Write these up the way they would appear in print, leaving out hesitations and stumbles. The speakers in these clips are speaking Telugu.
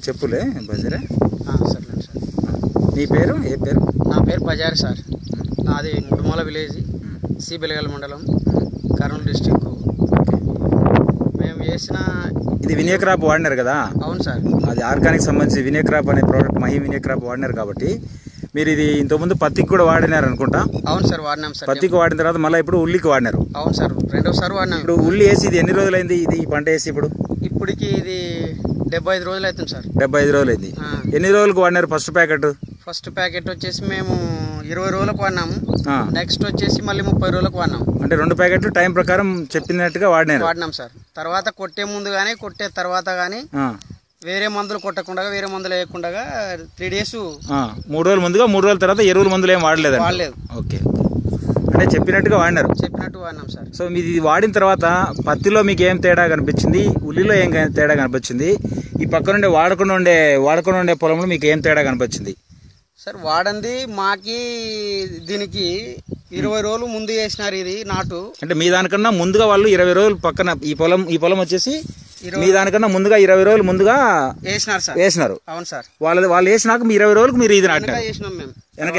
చెప్పులే బజారే. సరే సార్. నీ పేరు? ఏ పేరు? నా పేరు బజార్ సార్. నాది ముడుమల విలేజ్, సి బెలగల్ మండలం, కర్నూలు డిస్టిక్. మేము చేసిన ఇది వినయ క్రాప్ వాడినారు కదా? అవును సార్. అది ఆర్గానిక్ సంబంధించి వినయ క్రాప్ అనే ప్రోడక్ట్, మహి వినయ క్రాప్ వాడినారు కాబట్టి మీరు ఇది ఇంతకుముందు పత్తికి కూడా వాడినారు అనుకుంటా. అవును సార్, వాడినాం సార్. పత్తికి వాడిన తర్వాత మళ్ళీ ఇప్పుడు ఉల్లికి వాడినారు. అవును సార్, రెండోసారి వాడినాం. ఇప్పుడు ఉల్లి వేసి ఇది ఎన్ని రోజులైంది? ఇది ఈ పంట వేసి ఇప్పటికి ఇది 75 రోజులు అవుతుంది సార్. 75 రోజులైంది. ఎన్ని రోజులకు వాడినారు ఫస్ట్ ప్యాకెట్? ఫస్ట్ ప్యాకెట్ వచ్చేసి మేము 20 రోజులకు వాడినాము. నెక్స్ట్ వచ్చేసి మళ్ళీ 30 రోజులకు వాడినాము. అంటే 2 ప్యాకెట్లు టైం ప్రకారం చెప్పినట్టుగా వాడినాం సార్. తర్వాత కొట్టే ముందు కానీ కొట్టే తర్వాత కానీ వేరే మందులు కొట్టకుండా, వేరే మందులు వేయకుండా 3 డేస్ 3 రోజుల ముందుగా, 3 రోజుల తర్వాత ఎరువుల మందులు ఏం వాడలేదు. ఓకే, అంటే చెప్పినట్టుగా వాడినారు. చెప్పినట్టు వాడినాం సార్. సో మీది వాడిన తర్వాత పత్తిలో మీకు ఏం తేడా కనిపించింది? ఉల్లిలో ఏం తేడా కనిపించింది? ఈ పక్కనుండే వాడకుండా ఉండే పొలంలో మీకు ఏం తేడా కనిపించింది సార్? వాడంది మాకి దీనికి 20 రోజులు ముందు వేసినారు ఇది నాటు. అంటే మీ దానికన్నా ముందుగా వాళ్ళు 20 రోజులు పక్కన ఈ పొలం వచ్చేసి మీ దానికన్నా ముందుగా 20 రోజులు ముందుగా వేసినారు. అవును సార్. వాళ్ళు వేసినాక 20 రోజులకు మీరు ఇది నాటినారు. వెనక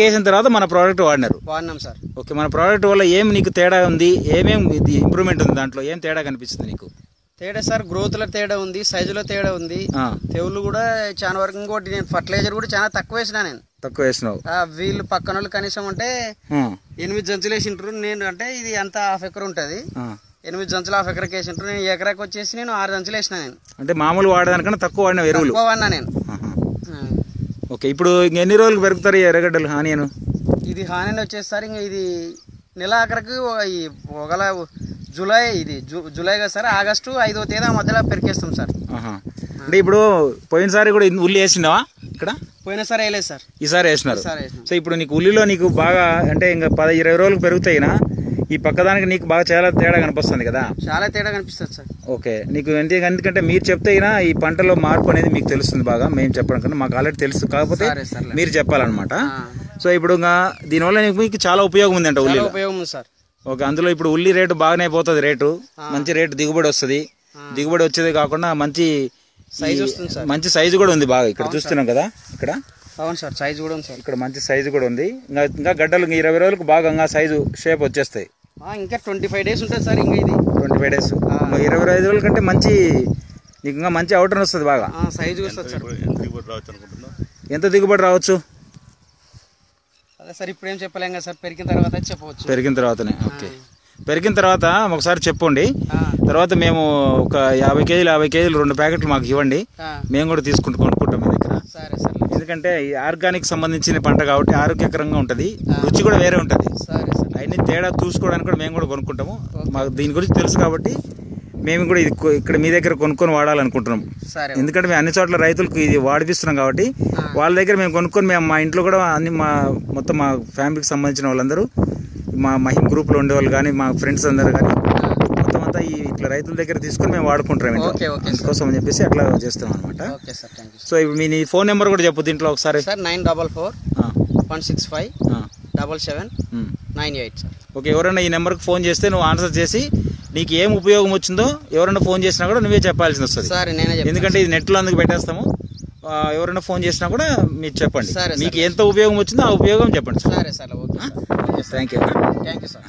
వేసిన తర్వాత మన ప్రోడక్ట్ వాడినాం సార్. ఓకే, మన ప్రోడక్ట్ వల్ల ఏం నీకు తేడా ఉంది? ఏమేమి ఇంప్రూవ్మెంట్ ఉంది దాంట్లో? ఏం తేడా కనిపిస్తుంది నీకు? తేడా సార్, గ్రోత్ లో తేడా ఉంది, సైజులో తేడా ఉంది, తెగులు కూడా చాలా వరకు. ఇంకోటి నేను ఫర్టిలైజర్ కూడా చాలా తక్కువ వేసినా. నేను తక్కువ వేసినావు. వీళ్ళు పక్కన వాళ్ళు కనీసం అంటే 8 జంతులు వేసింటారు. నేను అంటే ఇది అంత హాఫ్ ఎకర్ ఉంటది, 8 జంతులు హాఫ్ ఎకర్కి వేసింటారు. నేను ఎకరాకి వచ్చేసి నేను 6 జంతులు వేసిన. నేను అంటే మామూలు వాడదానికన్నా తక్కువ వాడిన ఎరువులు వాడినా నేను. ఓకే, ఇప్పుడు ఎన్ని రోజులకు పెరుగుతారు ఈ ఎర్రగడ్డలు హానియను? ఇది హానియన్ వచ్చేసరి ఇంకా ఇది నెల ఆఖరికి ఒకలా జూలై కదా సార్, ఆగస్టు 5వ తేదీ మధ్యలో పెరికేస్తాం సార్. అంటే ఇప్పుడు పోయినసారి కూడా ఉల్లి వేసినావా ఇక్కడ? పోయినసారి వేయలేదు సార్, ఈసారి వేసినారు. సో ఇప్పుడు నీకు ఉల్లిలో నీకు బాగా అంటే ఇంకా 10-20 రోజులకు పెరుగుతాయినా ఈ పక్కదానికి నీకు బాగా చాలా తేడా కనిపిస్తుంది కదా? చాలా తేడా కనిపిస్తుంది సార్. ఓకే, నీకు ఎందుకంటే మీరు చెప్తే ఈ పంటలో మార్పు అనేది మీకు తెలుస్తుంది బాగా. మేము చెప్పడం కన్నా మాకు ఆల్రెడీ తెలుసు, కాకపోతే మీరు చెప్పాలన్నమాట. సో ఇప్పుడు దీనివల్ల మీకు చాలా ఉపయోగం ఉంది అంట ఉల్లి. ఉపయోగం ఉంది సార్. ఓకే, అందులో ఇప్పుడు ఉల్లి రేటు బాగానే పోతుంది, మంచి రేటు దిగుబడి వస్తుంది. దిగుబడి వచ్చేది కాకుండా మంచి సైజు వస్తుంది సార్. మంచి సైజు కూడా ఉంది బాగా. ఇక్కడ చూస్తున్నాం కదా, ఇక్కడ అవును సార్, సైజు కూడా ఉంది సార్. ఇక్కడ మంచి సైజు కూడా ఉంది. ఇంకా గడ్డలు 20 రోజులకు బాగా సైజు షేప్ వచ్చేస్తాయి. ఇంకా 25 డేస్ ఉంటుంది సార్. ఇంకా ఇది 25 డేస్, 25 రోజుల కంటే మంచి నీకు ఇంకా మంచి అవుటర్ వస్తుంది, బాగా సైజు వస్తుంది సార్. ఎంత దిగుబడి రావచ్చు? అదే సార్, ఇప్పుడు ఏం చెప్పలేం కదా సార్, పెరిగిన తర్వాత చెప్పవచ్చు. పెరిగిన తర్వాతనే. ఓకే, పెరిగిన తర్వాత ఒకసారి చెప్పండి. తర్వాత మేము ఒక 50 కేజీలు 2 ప్యాకెట్లు మాకు ఇవ్వండి, మేము కూడా కొనుక్కుంటాం మీ దగ్గర. ఎందుకంటే ఈ ఆర్గానిక్ సంబంధించిన పంట కాబట్టి ఆరోగ్యకరంగా ఉంటుంది, రుచి కూడా వేరే ఉంటుంది. అవన్నీ తేడా చూసుకోవడానికి కూడా మేము కూడా కొనుక్కుంటాము. మాకు దీని గురించి తెలుసు కాబట్టి మేము కూడా ఇది ఇక్కడ మీ దగ్గర కొనుక్కొని వాడాలనుకుంటున్నాం. ఎందుకంటే మేము అన్ని చోట్ల రైతులకు ఇది వాడిపిస్తున్నాం కాబట్టి వాళ్ళ దగ్గర మేము కొనుక్కొని మా ఇంట్లో కూడా అన్ని మొత్తం మా ఫ్యామిలీకి సంబంధించిన వాళ్ళందరూ, మా మహిమ గ్రూప్లో ఉండేవాళ్ళు కానీ, మా ఫ్రెండ్స్ అందరూ కానీ మొత్తం అంతా ఇట్లా రైతుల దగ్గర తీసుకొని మేము వాడుకుంటాం. అందుకోసం అని చెప్పేసి అట్లా చేస్తాం అనమాట. సో ఇప్పుడు మీ ఫోన్ నెంబర్ కూడా చెప్పు దీంట్లో ఒకసారి. 944-165-7798 సార్. ఓకే, ఎవరైనా ఈ నెంబర్కి ఫోన్ చేస్తే నువ్వు ఆన్సర్ చేసి నీకు ఏం ఉపయోగం వచ్చిందో ఎవరైనా ఫోన్ చేసినా కూడా నువ్వే చెప్పాల్సి వస్తుంది. ఎందుకంటే ఇది నెట్లో అందుకు పెట్టేస్తాము. ఎవరైనా ఫోన్ చేసినా కూడా మీరు చెప్పండి, మీకు ఎంత ఉపయోగం వచ్చిందో ఆ ఉపయోగం చెప్పండి. సరే sir. Okay, thank you sir.